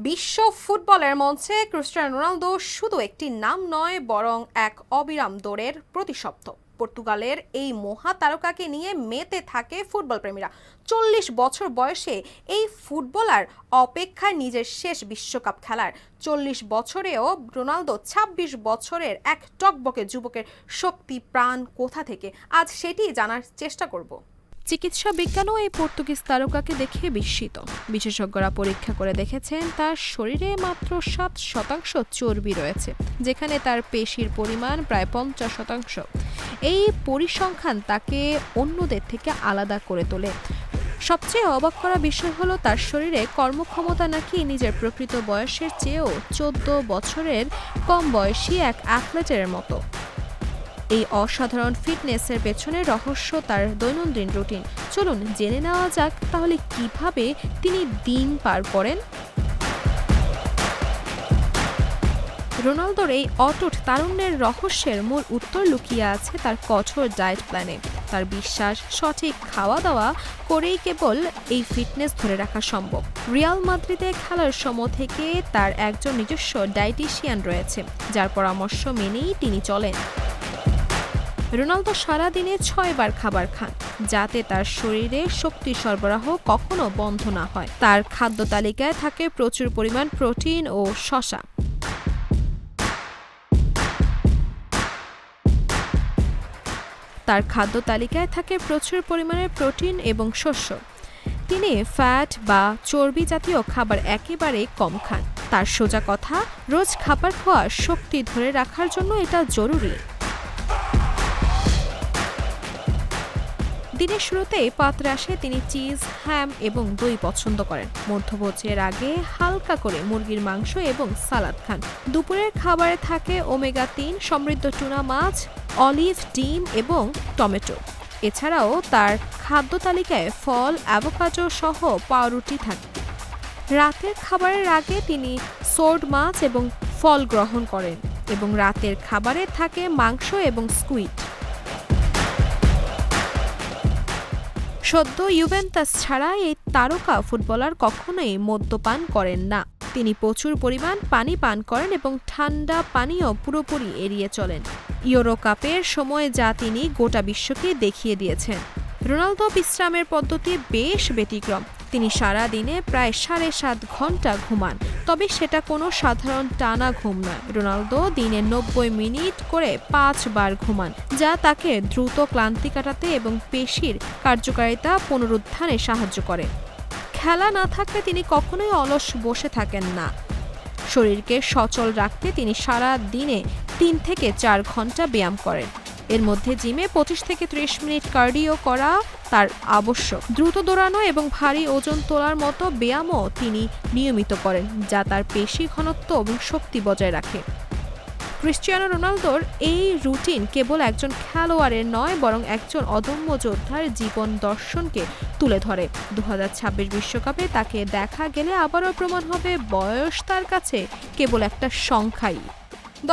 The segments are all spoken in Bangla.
বিশ্ব ফুটবলের মঞ্চে ক্রিস্টিয়ানো রোনালদো শুধু একটি নাম নয়, বরং এক অবিরাম দৌড়ের প্রতিশব্দ। পর্তুগালের এই মহাতারকাকে নিয়ে মেতে থাকে ফুটবল প্রেমীরা। 40 বছর বয়সে এই ফুটবলার অপেক্ষায় নিজের শেষ বিশ্বকাপ খেলার। 40 বছরেও রোনালদো 26 বছরের এক টকবকে যুবকের শক্তি প্রাণ কোথা থেকে, আজ সেটি জানার চেষ্টা করব। চিকিৎসা বিজ্ঞানও এই পর্তুগিজ তারকাকে দেখে বিস্মিত। বিশেষজ্ঞরা পরীক্ষা করে দেখেছেন তার শরীরে মাত্র 7% চর্বি রয়েছে, যেখানে তার পেশির পরিমাণ প্রায় 50%। এই পরিসংখ্যান তাকে অন্যদের থেকে আলাদা করে তোলে। সবচেয়ে অবাক করা বিষয় হলো তার শরীরে কর্মক্ষমতা নাকি নিজের প্রকৃত বয়সের চেয়েও 14 বছরের কম বয়সী এক অ্যাথলেটের মতো। এই অসাধারণ ফিটনেসের পেছনে রহস্য তার দৈনন্দিন রুটিন। চলুন জেনে নেওয়া যাক তাহলে কিভাবে তিনি দিন পার করেন। রোনালদোর এই অটুট তারুণ্যের রহস্যের মূল উত্তর লুকিয়ে আছে তার কঠোর ডায়েট প্ল্যানে। তার বিশ্বাস, সঠিক খাওয়া দাওয়া করেই কেবল এই ফিটনেস ধরে রাখা সম্ভব। রিয়াল মাদ্রিদে খেলার সময় থেকে তার একজন নিজস্ব ডায়েটিশিয়ান রয়েছে, যার পরামর্শ মেনেই তিনি চলেন। রোনালদো সারাদিনে 6 বার খাবার খান, যাতে তার শরীরে শক্তি সরবরাহ কখনো বন্ধ না হয়। তার খাদ্য তালিকায় থাকে প্রচুর পরিমাণ প্রোটিন ও শসা। এবং শস্য। তিনি ফ্যাট বা চর্বি জাতীয় খাবার একেবারেই কম খান। তার সোজা কথা, রোজ খাবার খাওয়া শক্তি ধরে রাখার জন্য এটা জরুরি। দিনের শুরুতেই পাত্রে আসে তিনি চিজ, হ্যাম এবং দই পছন্দ করেন। মধ্যভোজের আগে হালকা করে মুরগির মাংস এবং সালাদ খান। দুপুরের খাবারে থাকে ওমেগা 3 সমৃদ্ধ টুনা মাছ, অলিভ, ডিম এবং টমেটো। এছাড়াও তার খাদ্য তালিকায় ফল, অ্যাভোকাডো সহ পাউরুটি থাকে। রাতের খাবারের আগে তিনি সোর্ড মাছ এবং ফল গ্রহণ করেন এবং রাতের খাবারে থাকে মাংস এবং স্কুইড। সদ্য ইউভেন্টাস ছাড়া এই তারকা ফুটবলার কখনোই মদ্যপান করেন না। তিনি প্রচুর পরিমাণ পানি পান করেন এবং ঠান্ডা পানীয় পুরোপুরি এড়িয়ে চলেন। ইউরো কাপের সময় যা তিনি গোটা বিশ্বকে দেখিয়ে দিয়েছেন। রোনালদো বিশ্রামের পদ্ধতি বেশ ব্যতিক্রম। তিনি সারা দিনে প্রায় 7.5 ঘন্টা ঘুমান, তবে সেটা কোনো সাধারণ টানা ঘুম নয়। রোনালদো দিনে 90 মিনিট করে 5 বার ঘুমান, যা তাকে দ্রুত ক্লান্তি কাটাতে এবং পেশির কার্যকারিতা পুনরুত্থানে সাহায্য করে। খেলা না থাকলে তিনি কখনোই অলস বসে থাকেন না। শরীরকে সচল রাখতে তিনি সারা দিনে 3 থেকে 4 ঘন্টা ব্যায়াম করেন। এর মধ্যে জিমে 25 থেকে 30 মিনিট কার্ডিও করা তার আবশ্যক। দ্রুত দৌড়ানো এবং ভারী ওজন তোলার মতো ব্যায়ামও তিনি নিয়মিত করেন, যা তার পেশি ঘনত্ব এবং শক্তি বজায় রাখে। ক্রিস্টিয়ানো রোনালদোর এই রুটিন কেবল একজন খেলোয়াড়ের নয়, বরং একজন অদম্য যোদ্ধার জীবন দর্শনকে তুলে ধরে। 2026 বিশ্বকাপে তাকে দেখা গেলে আবারও প্রমাণ হবে বয়স তার কাছে কেবল একটা সংখ্যাই।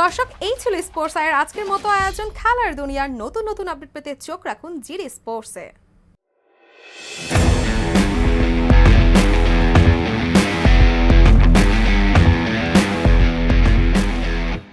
দর্শক, এই ছিল স্পোর্টস আয়ের আজকের মতো আয়োজন। খেলার দুনিয়ার নতুন নতুন আপডেট পেতে চোখ রাখুন জিডি স্পোর্টসে।